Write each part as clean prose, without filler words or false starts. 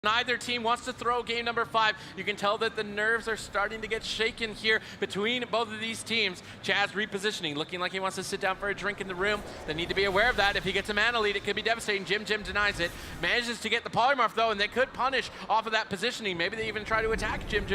Neither team wants to throw game number 5. You can tell that the nerves are starting to get shaken here between both of these teams. Chaz repositioning, looking like he wants to sit down for a drink in the room. They need to be aware of that. If he gets a mana lead, it could be devastating. Jim denies it. Manages to get the polymorph though, and they could punish off of that positioning. Maybe they even try to attack Jim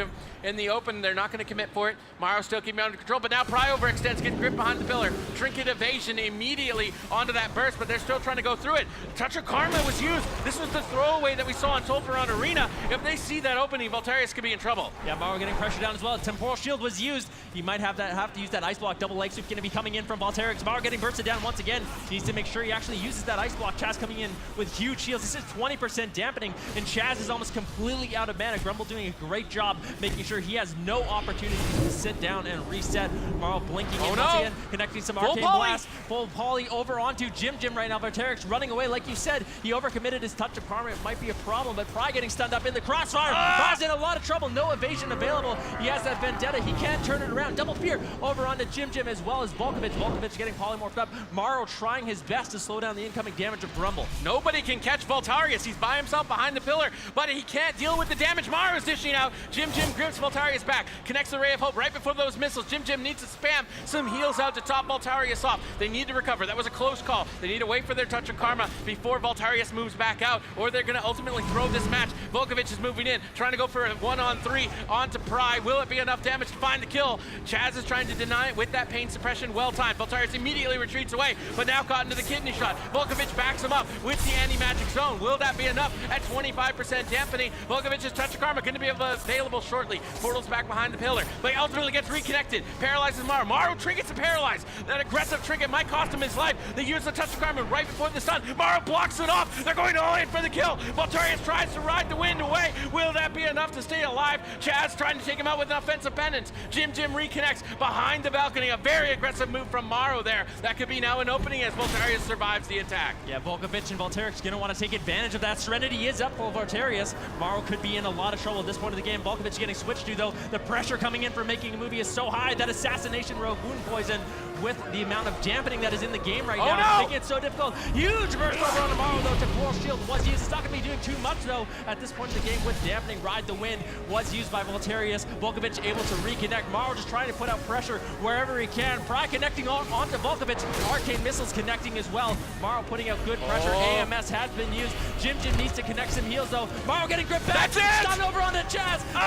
in the open. They're not going to commit for it. Maro still keeping it under control, but now Pry overextends, gets gripped behind the pillar. Trinket evasion immediately onto that burst, but they're still trying to go through it. Touch of Karma was used. This was the throwaway that we saw on Tolfer on Arena. If they see that opening, Voltarius could be in trouble. Yeah, Maro getting pressure down as well. Temporal Shield was used. He might have to use that Ice Block. Double Leg Sweep going to be coming in from Voltarius. Maro getting bursted down once again. He needs to make sure he actually uses that Ice Block. Chaz coming in with huge shields. This is 20% dampening, and Chaz is almost completely out of mana. Grumble doing a great job making sure he has no opportunity to sit down and reset. Maro blinking in once again, connecting some Arcane Blast. Full poly over onto Jim right now. Voltarius running away. Like you said, he overcommitted his Touch of Karma. It might be a problem, but Pry getting stunned up in the crossfire. Pry's in a lot of trouble. No evasion available. He has that Vendetta. He can't turn it around. Double Fear over onto Jim as well as Volkovich. Volkovich getting polymorphed up. Maro trying his best to slow down the incoming damage of Grumble. Nobody can catch Voltarius. He's by himself behind the pillar, but he can't deal with the damage Maro's dishing out. Jim grips Voltarius back, connects the Ray of Hope right before those missiles. Jim needs to spam some heals out to top Voltarius off. They need to recover. That was a close call. They need to wait for their Touch of Karma before Voltarius moves back out, or they're going to ultimately throw this match. Volkovich is moving in, trying to go for a 1-on-3 onto Pry. Will it be enough damage to find the kill? Chaz is trying to deny it with that pain suppression. Well timed. Voltarius immediately retreats away, but now caught into the kidney shot. Volkovich backs him up with the anti-magic zone. Will that be enough at 25% dampening? Volkovich's Touch of Karma going to be available shortly. Portal's back behind the pillar, but he ultimately gets reconnected. Paralyzes Maro. Maro trinkets to paralyze. That aggressive trinket might cost him his life. They use the Touch of Karma right before the stun. Maro blocks it off. They're going all in for the kill. Voltarius tries to ride the wind away. Will that be enough to stay alive? Chaz trying to take him out with an offensive penance. Jim reconnects behind the balcony. A very aggressive move from Maro there. That could be now an opening as Voltarius survives the attack. Yeah, Volkovich and Voltarius going to want to take advantage of that. Serenity is up for Voltarius. Maro could be in a lot of trouble at this point of the game. Volkovich getting switched to, though. The pressure coming in for making a movie is so high. That Assassination Rogue Wound Poison, with the amount of dampening that is in the game right now, making it so difficult. Huge burst over on Maro, though. Temporal Shield was used. It's not going to be doing too much, though, at this point in the game with dampening. Ride the Wind was used by Voltarius. Volkovich able to reconnect. Maro just trying to put out pressure wherever he can. Pry connecting onto Volkovich. Arcane Missiles connecting as well. Maro putting out good pressure. AMS has been used. Jim needs to connect some heals, though. Maro getting gripped back. That's it! Stun over onto Chaz. Maro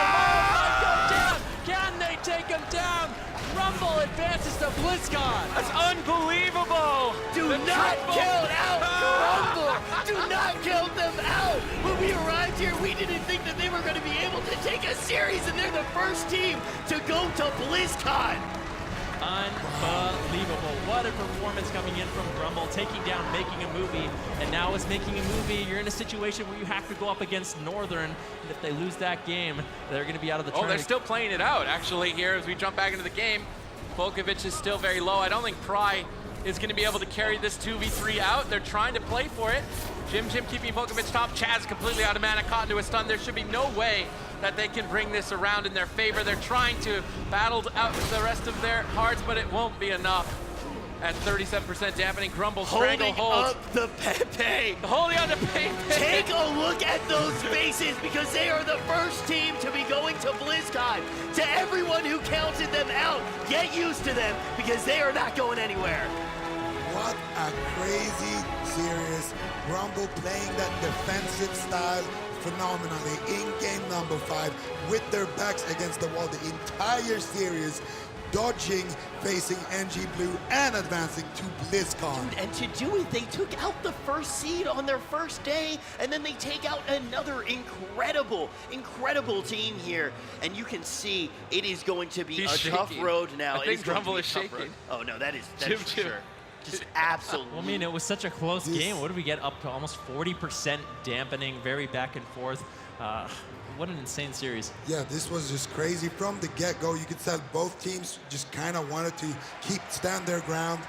might go down. Can they take him down? Rumble advances to BlizzCon. That's unbelievable. Do not count out Rumble. Do not count them out. When we arrived here, we didn't think that they were going to be able to take a series, and they're the first team to go to BlizzCon. Unbelievable. What a performance coming in from Grumble, taking down Making a Movie, and now it's Making a Movie. You're in a situation where you have to go up against Northern, and if they lose that game, they're going to be out of the tournament. They're still playing it out, actually, here as we jump back into the game. Volkovich is still very low. I don't think Pry is going to be able to carry this 2v3 out. They're trying to play for it. Jim keeping Volkovich top. Chaz completely out of mana, caught into a stun. There should be no way that they can bring this around in their favor. They're trying to battle out the rest of their hearts, but it won't be enough. At 37% dampening, Grumble stranglehold. Holding up the Pepe. Holding on to Pepe. Take a look at those faces, because they are the first team to be going to BlizzCon. To everyone who counted them out, get used to them, because they are not going anywhere. What a crazy series. Grumble playing that defensive style phenomenally in game number 5 with their backs against the wall the entire series, dodging, facing NG Blue, and advancing to BlizzCon. And to do it, they took out the first seed on their first day, and then they take out another incredible team here. And you can see it is going to be tough road now. I think Grumble is shaking. Oh no, that is for sure. Just absolutely. Well, I mean, it was such a close game. What did we get up to? Almost 40% dampening, very back and forth. what an insane series. Yeah, this was just crazy. From the get-go, you could tell both teams just kind of wanted to stand their ground.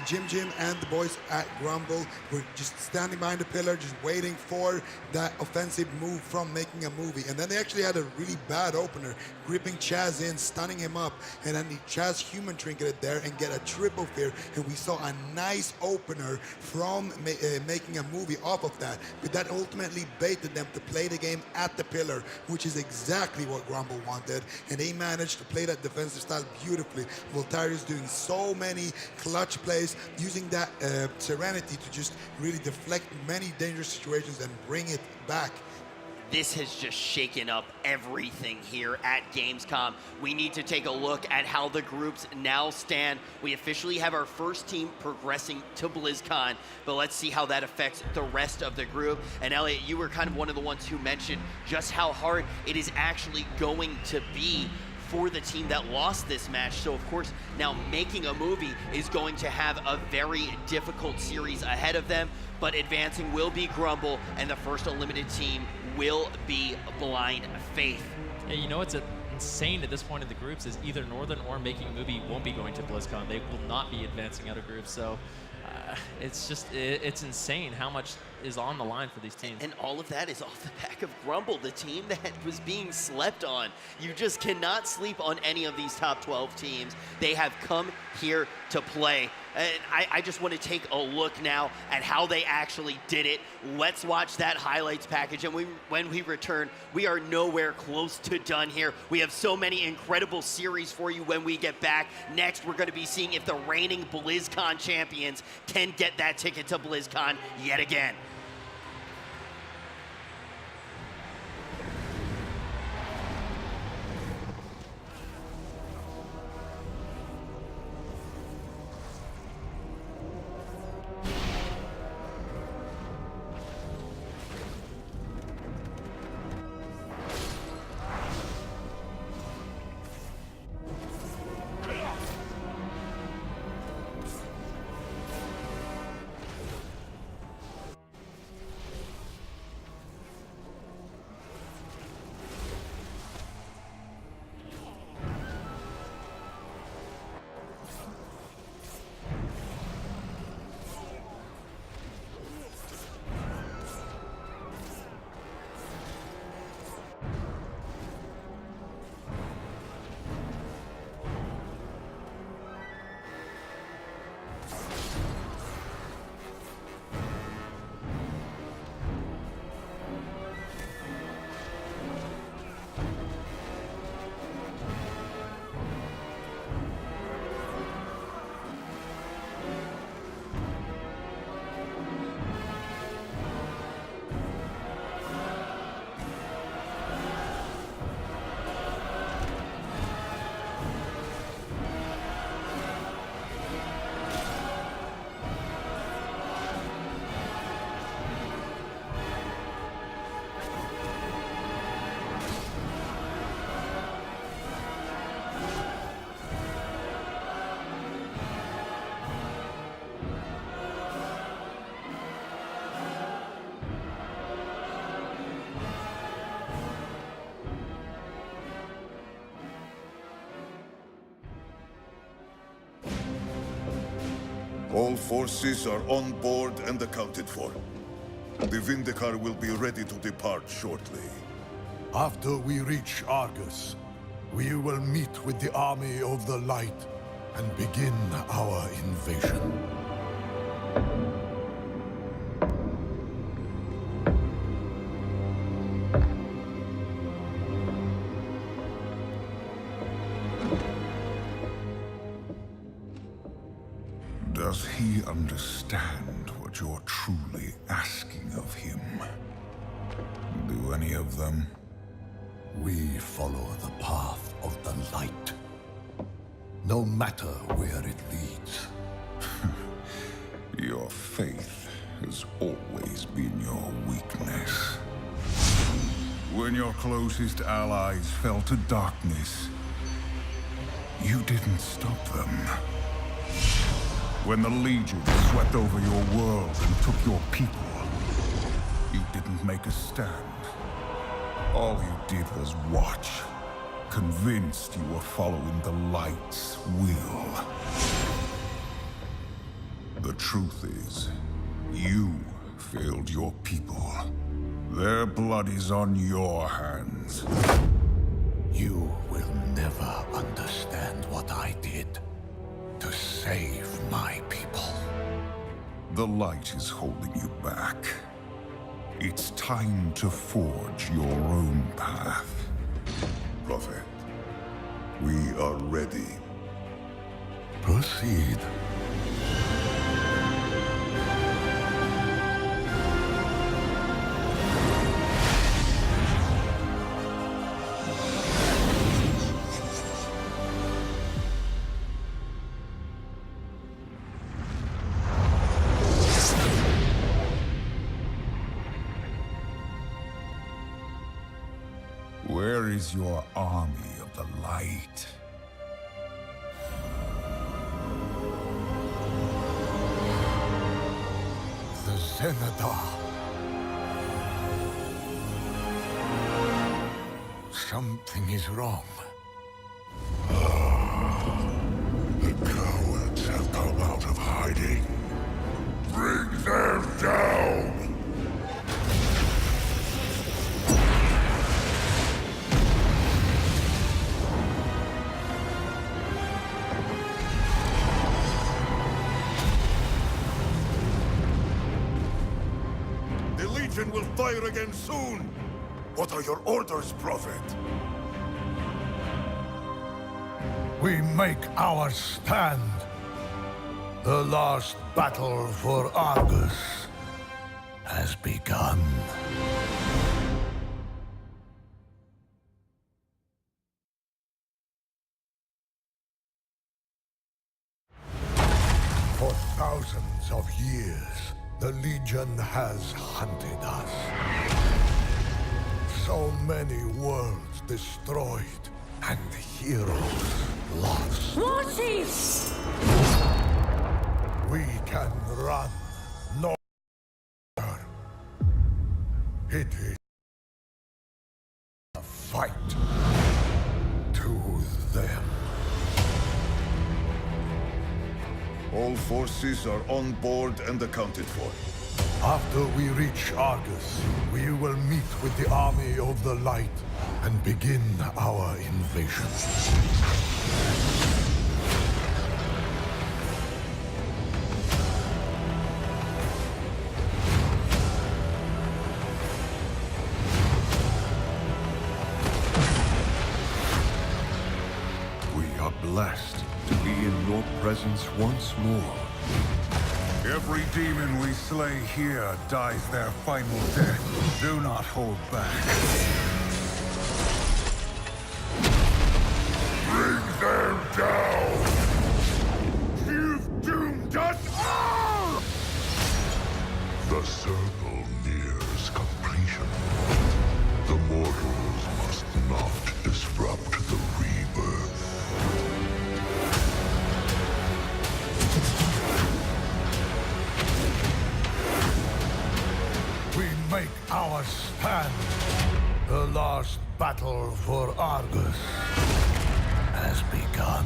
Jim and the boys at Grumble were just standing behind the pillar, just waiting for that offensive move from Making a Movie. And then they actually had a really bad opener, gripping Chaz in, stunning him up, and then Chaz human trinketed there and get a triple fear. And we saw a nice opener from Making a Movie off of that. But that ultimately baited them to play the game at the pillar, which is exactly what Grumble wanted. And they managed to play that defensive style beautifully. Voltarius doing so many clutch plays, using that serenity to just really deflect many dangerous situations and bring it back. This has just shaken up everything here at Gamescom. We need to take a look at how the groups now stand. We officially have our first team progressing to BlizzCon, but let's see how that affects the rest of the group. And Elliot, you were kind of one of the ones who mentioned just how hard it is actually going to be for the team that lost this match. So of course, now Making a Movie is going to have a very difficult series ahead of them, but advancing will be Grumble, and the first eliminated team will be Blind Faith. Yeah, you know what's insane at this point in the groups is either Northern or Making a Movie won't be going to BlizzCon. They will not be advancing out of groups. So it's just, it's insane how much is on the line for these teams. And all of that is off the back of Grumble, the team that was being slept on. You just cannot sleep on any of these top 12 teams. They have come here to play. And I just want to take a look now at how they actually did it. Let's watch that highlights package. And when we return, we are nowhere close to done here. We have so many incredible series for you when we get back. Next, we're going to be seeing if the reigning BlizzCon champions can get that ticket to BlizzCon yet again. All forces are on board and accounted for. The Vindicar will be ready to depart shortly. After we reach Argus, we will meet with the army of the light and begin our invasion. Does he understand what you're truly asking of him? Do any of them? We follow the path of the light, no matter where it leads. Your faith has always been your weakness. When your closest allies fell to darkness, you didn't stop them. When the Legion swept over your world and took your people, you didn't make a stand. All you did was watch, convinced you were following the light's will. The truth is, you failed your people. Their blood is on your hands. You will never understand what I did to save my people. The light is holding you back. It's time to forge your own path. Prophet, we are ready. Proceed. Where is your army of the light? The Zenadar. Something is wrong. The cowards have come out of hiding. Bring them down! The Legion will fire again soon! What are your orders, Prophet? We make our stand. The last battle for Argus has begun. For thousands of years, the Legion has hunted us. So many worlds destroyed and heroes lost. What is? We can run no more. It is a fight to them. All forces are on board and accounted for. After we reach Argus, we will meet with the army of the light and begin our invasion. We are blessed to be in your presence once more. Every demon we slay here dies their final death. Do not hold back. Bring them down! You've doomed us all! The circle nears completion. The mortals must not disrupt the rebirth. We make our stand. The last battle for Argus has begun.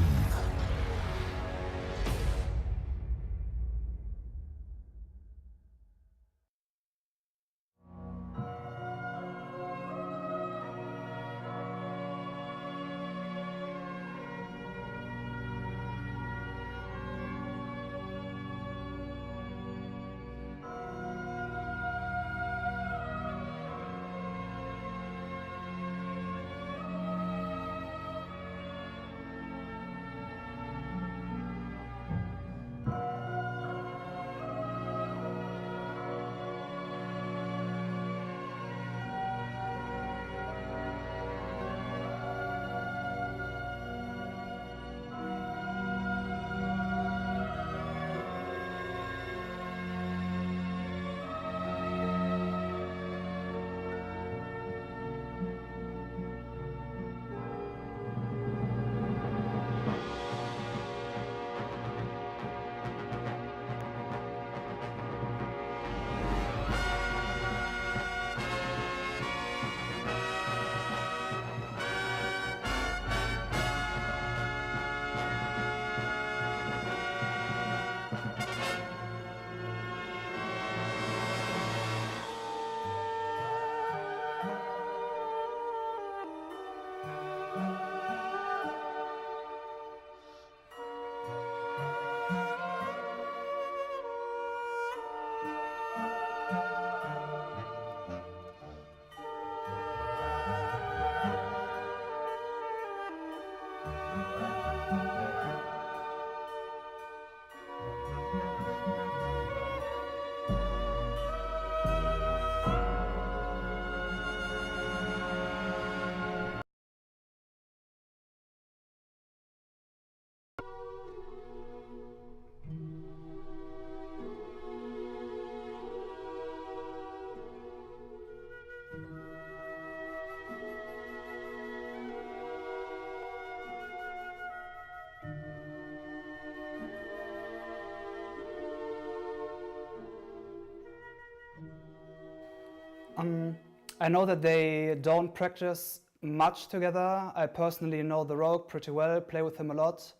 I know that they don't practice much together. I personally know the Rogue pretty well, play with him a lot.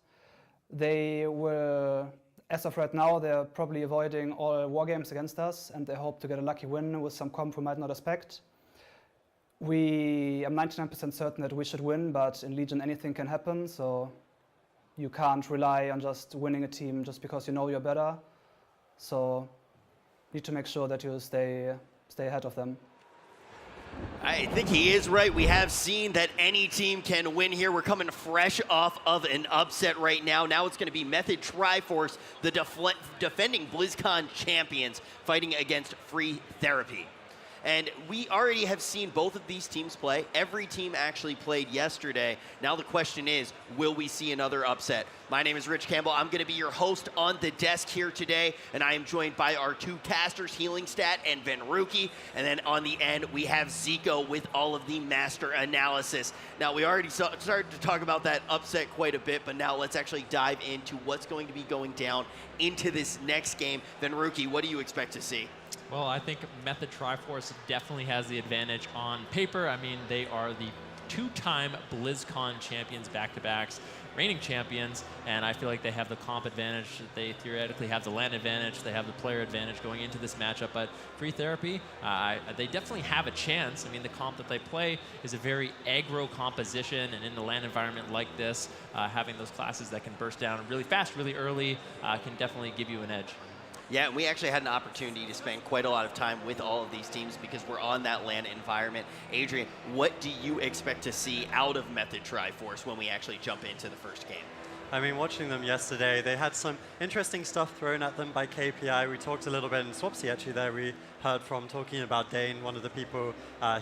They will, as of right now, they're probably avoiding all war games against us, and they hope to get a lucky win with some comp we might not expect. I'm 99% certain that we should win, but in Legion anything can happen, so you can't rely on just winning a team just because you know you're better. So you need to make sure that you stay ahead of them. I think he is right. We have seen that any team can win here. We're coming fresh off of an upset right now. Now it's going to be Method Triforce, the defending BlizzCon champions, fighting against Free Therapy. And we already have seen both of these teams play. Every team actually played yesterday. Now the question is, will we see another upset? My name is Rich Campbell. I'm going to be your host on the desk here today, and I am joined by our two casters, Healing Stat and Venruki. And then on the end, we have Zico with all of the master analysis. Now, we already started to talk about that upset quite a bit, but now let's actually dive into what's going to be going down into this next game. Venruki, what do you expect to see? Well, I think Method Triforce definitely has the advantage on paper. I mean, they are the two-time BlizzCon champions back-to-backs, reigning champions, and I feel like they have the comp advantage. They theoretically have the LAN advantage. They have the player advantage going into this matchup. But Free Therapy, they definitely have a chance. I mean, the comp that they play is a very aggro composition, and in the LAN environment like this, having those classes that can burst down really fast, really early, can definitely give you an edge. Yeah, we actually had an opportunity to spend quite a lot of time with all of these teams because we're on that LAN environment. Adrian, what do you expect to see out of Method Triforce when we actually jump into the first game? I mean, watching them yesterday, they had some interesting stuff thrown at them by KPI. We talked a little bit, and Swapsy actually there we heard from talking about Dane, one of the people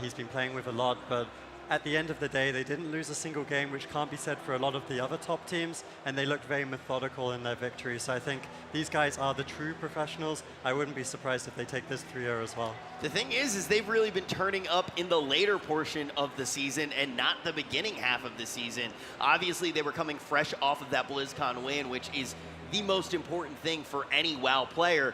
he's been playing with a lot, but at the end of the day, they didn't lose a single game, which can't be said for a lot of the other top teams, and they looked very methodical in their victory. So I think these guys are the true professionals. I wouldn't be surprised if they take this 3-0 as well. The thing is they've really been turning up in the later portion of the season and not the beginning half of the season. Obviously, they were coming fresh off of that BlizzCon win, which is the most important thing for any WoW player.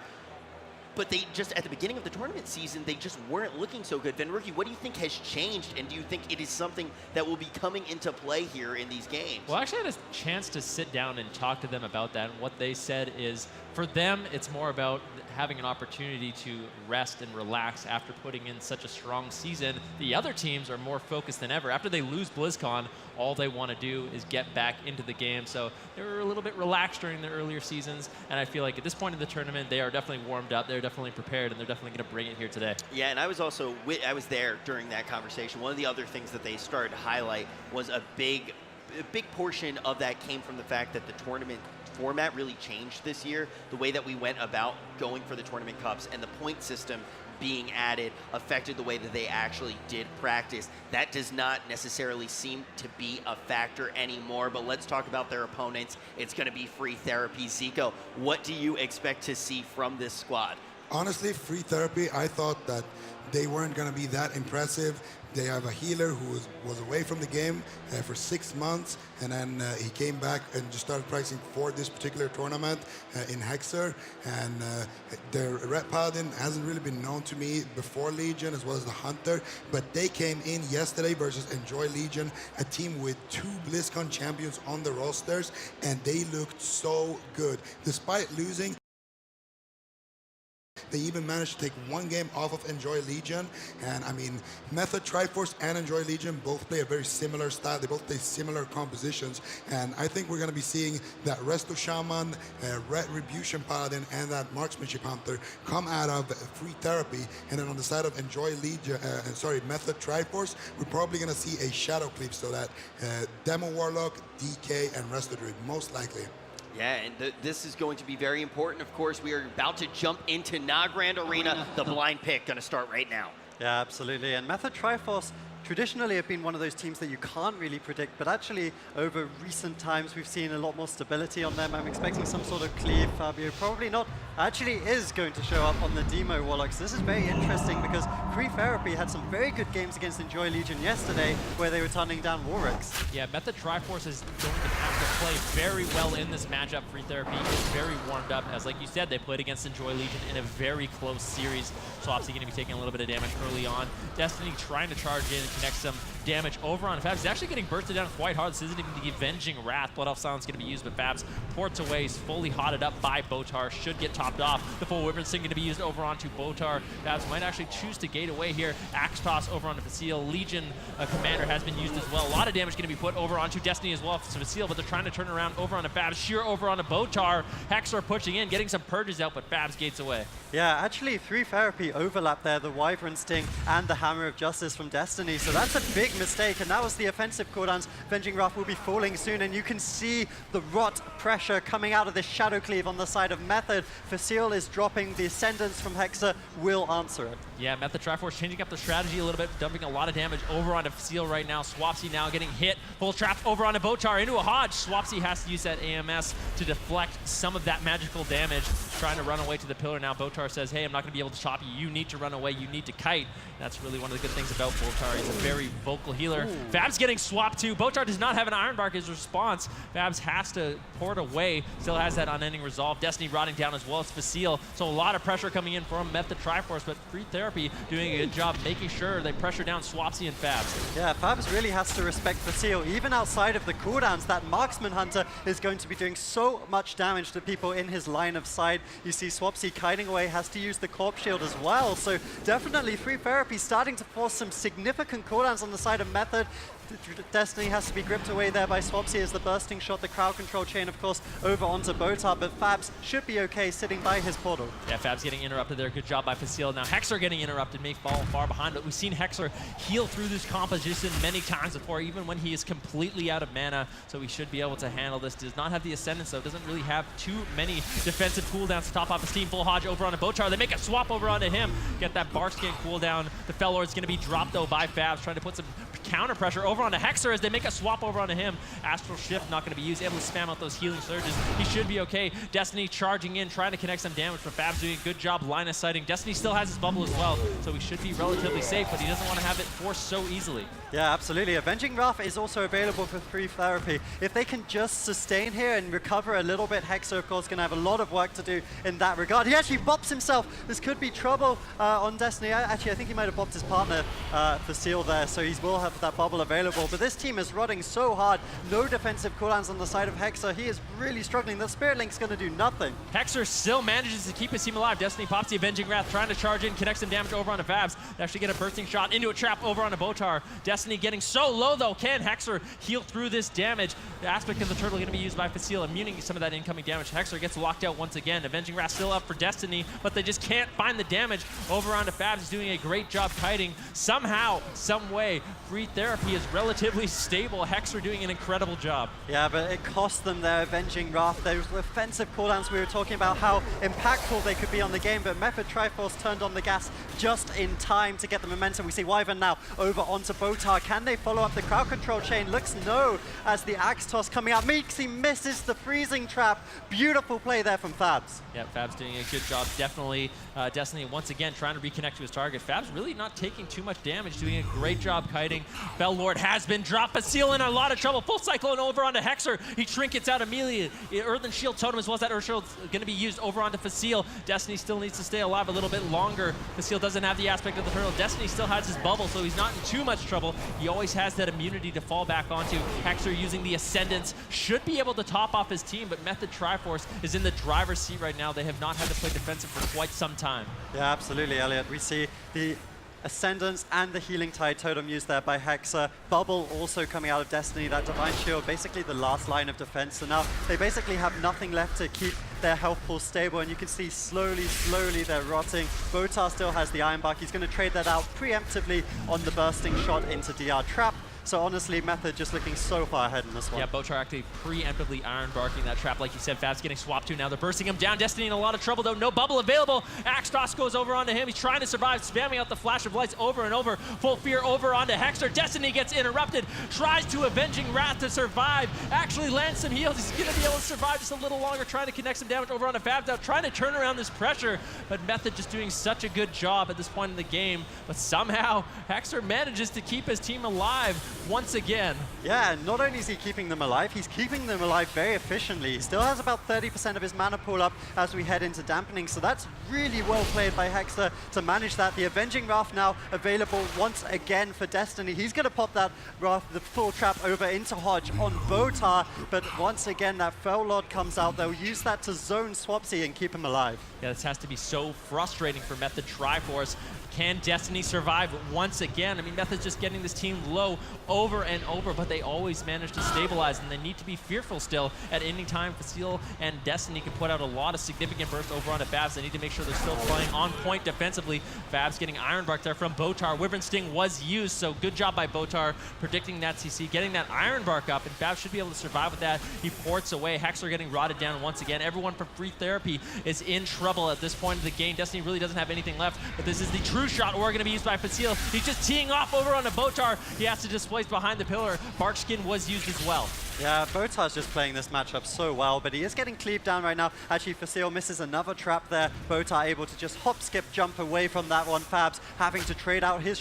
But they just, at the beginning of the tournament season, they just weren't looking so good. Venruki, what do you think has changed, and do you think it is something that will be coming into play here in these games? Well, I actually had a chance to sit down and talk to them about that, and what they said is, for them, it's more about having an opportunity to rest and relax after putting in such a strong season. The other teams are more focused than ever. After they lose BlizzCon, all they want to do is get back into the game. So they were a little bit relaxed during the earlier seasons, and I feel like at this point in the tournament, they are definitely warmed up, they're definitely prepared, and they're definitely going to bring it here today. Yeah, and I was also, I was there during that conversation. One of the other things that they started to highlight was a big portion of that came from the fact that the tournament format really changed this year. The way that we went about going for the tournament cups and the point system being added affected the way that they actually did practice. That does not necessarily seem to be a factor anymore, but let's talk about their opponents. It's going to be Free Therapy. Zico, what do you expect to see from this squad? Honestly, Free Therapy, I thought that they weren't going to be that impressive. They have a healer who was away from the game for 6 months, and then he came back and just started practicing for this particular tournament in Hexer. And their Red Paladin hasn't really been known to me before Legion, as well as the Hunter, but they came in yesterday versus Enjoy Legion, a team with 2 BlizzCon champions on the rosters, and they looked so good. Despite losing, they even managed to take 1 game off of Enjoy Legion. And I mean, Method Triforce and Enjoy Legion both play a very similar style. They both play similar compositions. And I think we're going to be seeing that Resto Shaman, Retribution Paladin, and that Marksmanship Hunter come out of Free Therapy. And then on the side of Enjoy Legion, Method Triforce, we're probably going to see a Shadow Cleave, so that Demo Warlock, DK, and Resto Druid, most likely. Yeah, and this is going to be very important. Of course, we are about to jump into Nagrand Arena. The blind pick going to start right now. Yeah, absolutely. And Method Triforce traditionally have been one of those teams that you can't really predict, but actually over recent times we've seen a lot more stability on them. I'm expecting some sort of cleave. Fabio probably not, actually is going to show up on the Demo Warlocks. This is very interesting because Free Therapy had some very good games against Enjoy Legion yesterday where they were turning down Warwicks. Yeah, Method Triforce is going to have to play very well in this matchup. Free Therapy is very warmed up. As like you said, they played against Enjoy Legion in a very close series. Swapsy going to be taking a little bit of damage early on. Destiny trying to charge in and connect some damage over on Fabs. He's actually getting bursted down quite hard. This isn't even the Avenging Wrath. Blood Elf Silence going to be used, but Fabs ports away. He's fully hotted up by Botar. Should get topped off. The full Wyvern Sting going to be used over onto Botar. Fabs might actually choose to gate away here. Axe toss over onto Facile. Legion Commander has been used as well. A lot of damage going to be put over onto Destiny as well for Facile, but they're trying to turn around over onto Fabs. Sheer over onto Botar. Hexer pushing in, getting some purges out, but Fabs gates away. Yeah, actually, Free Therapy overlap there, the Wyvern Sting and the Hammer of Justice from Destiny. So that's a big mistake, and that was the offensive cooldowns. Avenging Wrath will be falling soon, and you can see the rot pressure coming out of this Shadow Cleave on the side of Method. Facile is dropping. The Ascendance from Hexer will answer it. Yeah, Method Triforce changing up the strategy a little bit, dumping a lot of damage over onto Facile right now. Swapsy now getting hit. Full trap over onto Botar into a Hodge. Swapsy has to use that AMS to deflect some of that magical damage. Trying to run away to the pillar now. Botar says, hey, I'm not going to be able to chop you. You need to run away. You need to kite. That's really one of the good things about Botar. He's a very vocal healer. Ooh. Fabs getting swapped too. Botar does not have an Iron Bark as response. Fabs has to port away. Still has that unending resolve. Destiny rotting down as well as Facile. So a lot of pressure coming in from Method Triforce, but Free Therapy doing a good job making sure they pressure down Swapsy and Fabs. Yeah, Fabs really has to respect Facile. Even outside of the cooldowns, that Marksman Hunter is going to be doing so much damage to people in his line of sight. You see Swapsy kiting away, has to use the Corpse Shield as well. So definitely Free Therapy starting to force some significant cooldowns on the side of Method. Destiny has to be gripped away there by Swapsy as the bursting shot, the crowd control chain, of course, over onto Botar, but Fabs should be okay sitting by his portal. Yeah, Fabs getting interrupted there. Good job by Facile. Now Hexer getting interrupted, may fall far behind, but we've seen Hexer heal through this composition many times before, even when he is completely out of mana, so he should be able to handle this. Does not have the Ascendance, though. Doesn't really have too many defensive cooldowns to top off his team. Full Hodge over onto Botar. They make a swap over onto him. Get that Barskin cooldown. The Fellord's going to be dropped, though, by Fabs, trying to put some counter pressure over onto Hexer as they make a swap over onto him. Astral Shift not going to be used, able to spam out those healing surges. He should be okay. Destiny charging in, trying to connect some damage, but Fab's doing a good job line of sighting. Destiny still has his bubble as well, so he should be relatively safe, but he doesn't want to have it forced so easily. Yeah, absolutely. Avenging Wrath is also available for Free Therapy. If they can just sustain here and recover a little bit, Hexer, of course, going to have a lot of work to do in that regard. He actually bops himself. This could be trouble on Destiny. Actually, I think he might have bopped his partner, Facile, there, so he will have that bubble available. But this team is rotting so hard. No defensive cooldowns on the side of Hexer. He is really struggling. The Spirit Link's going to do nothing. Hexer still manages to keep his team alive. Destiny pops the Avenging Wrath, trying to charge in, connect some damage over onto Fabs. They actually get a bursting shot into a trap over onto Botar. Destiny getting so low, though. Can Hexer heal through this damage? The aspect of the turtle going to be used by Facile, immuning some of that incoming damage. Hexer gets locked out once again. Avenging Wrath still up for Destiny, but they just can't find the damage over onto Fabs. Is doing a great job kiting. Somehow, some way, Free Therapy is relatively stable. Hexer doing an incredible job. Yeah, but it cost them their Avenging Wrath. Those offensive cooldowns, we were talking about how impactful they could be on the game, but Method Triforce turned on the gas just in time to get the momentum. We see Wyvern now over onto Botar. Can they follow up the crowd control chain? Looks no, as the Axe Toss coming out. Meeksy misses the freezing trap. Beautiful play there from Fabs. Yeah, Fabs doing a good job. Definitely Destiny once again trying to reconnect to his target. Fabs really not taking too much damage, doing a great job kiting. Bellord has been dropped. Facile in a lot of trouble. Full Cyclone over onto Hexer. He trinkets out immediately. Earthen Shield Totem as well as that Earth Shield going to be used over onto Facile. Destiny still needs to stay alive a little bit longer. Facile doesn't have the aspect of the turtle. Destiny still has his bubble, so he's not in too much trouble. He always has that immunity to fall back onto. Hexer using the Ascendance should be able to top off his team, but Method Triforce is in the driver's seat right now. They have not had to play defensive for quite some time. Yeah, absolutely, Elliot. We see the Ascendance and the Healing Tide Totem used there by Hexer. Bubble also coming out of Destiny, that Divine Shield, basically the last line of defense. So now they basically have nothing left to keep their health pool stable, and you can see slowly they're rotting. Botar still has the Iron Bark. He's going to trade that out preemptively on the bursting shot into DR Trap. So honestly, Method just looking so far ahead in this one. Yeah, Botar actually preemptively Iron Barking that trap, like you said. Fab's getting swapped to now. They're bursting him down. Destiny in a lot of trouble, though. No bubble available. Axe Toss goes over onto him. He's trying to survive, spamming out the Flash of Lights over and over. Full Fear over onto Hexer. Destiny gets interrupted. Tries to Avenging Wrath to survive. Actually lands some heals. He's going to be able to survive just a little longer, trying to connect some damage over onto Fab. Now trying to turn around this pressure, but Method just doing such a good job at this point in the game. But somehow, Hexer manages to keep his team alive. once again. Yeah, and not only is he keeping them alive, he's keeping them alive very efficiently. He still has about 30% of his mana pool up as we head into dampening, so that's really well played by Hexter to manage that. The Avenging Wrath now available once again for Destiny. He's going to pop that Wrath, the full trap over into Hodge on Botar, but once again that Fel Lord comes out. They'll use that to zone Swapsy and keep him alive. Yeah, this has to be so frustrating for Method Triforce. Can Destiny survive once again? I mean, Method's just getting this team low over and over, but they always manage to stabilize, and they need to be fearful still at any time. Facile and Destiny can put out a lot of significant bursts over onto Fabs. They need to make sure they're still playing on point defensively. Fabs getting Ironbark there from Botar. Wyvern Sting was used, so good job by Botar predicting that CC, getting that Ironbark up, and Fabs should be able to survive with that. He ports away. Hexler getting rotted down once again. Everyone from Free Therapy is in trouble at this point of the game. Destiny really doesn't have anything left, but this is the true shot or going to be used by Facile. He's just teeing off over on a Botar. He has to displace behind the pillar. Barkskin was used as well. Yeah, Botar's just playing this matchup so well, but he is getting cleaved down right now. Actually, Facile misses another trap there. Botar able to just hop, skip, jump away from that one. Fabs having to trade out his